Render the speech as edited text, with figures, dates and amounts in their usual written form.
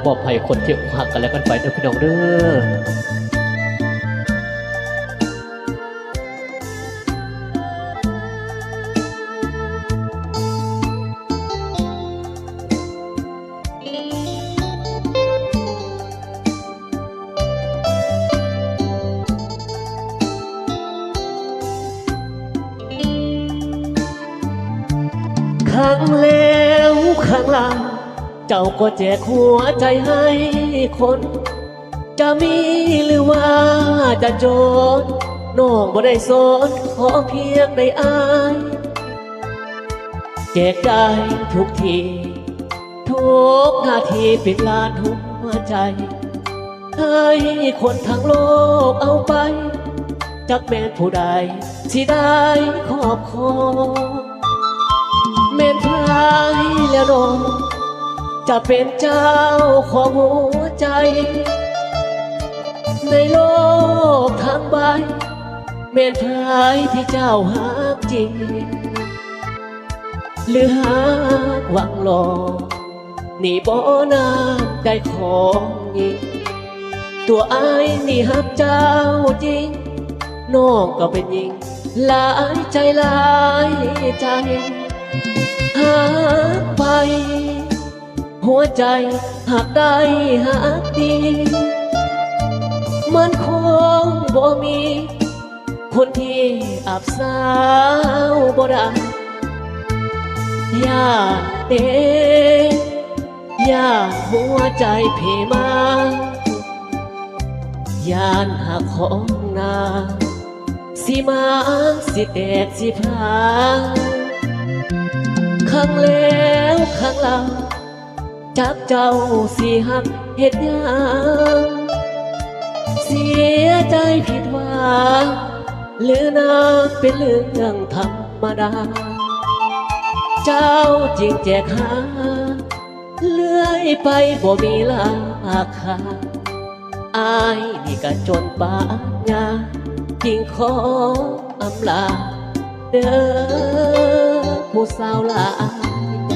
มอบให้คนที่หักกันแล้วกันไปเด้อพี่น้องเด้อครั้งแล้วครั้งหลังเจ้าก็แจกหัวใจให้คนจะมีหรือว่าจะจนน้องบ่ได้สนขอเพียงได้อายแจกได้ทุกทีทุกนาทีเป็นล้านหัวใจให้คนทั้งโลกเอาไปจักแม่นผู้ใดสิได้ครอบครองแม่นพายแล้วน้องจะเป็นเจ้าของหัวใจในโลกทั้งใบแม่นพายที่เจ้าหักจริงหรือหักหวังหลอกนี่บ่น้ำใจของยิงตัวอายนี่หักเจ้าจริงน้องก็เป็นหญิงหลายใจหลายใจหักไปหัวใจหักได้หักดีมันคงบ่มีคนที่อับสาวบ่ได้อย่าเด้อย่าหัวใจเพมาย่านหักของนาสิมาสิแตกสิพาครั้งแล้วครั้งหลังจักเจ้าสิหักเฮ็ดหยังเสียใจผิดหวังหรือนาเป็นเรื่องธรรมดาเจ้าจริงแจกหาเลื่อยไปบ่มีราคาอายนี่ก็จนปานญาจริงขออำลาเด้อผู้สาวหลายใจ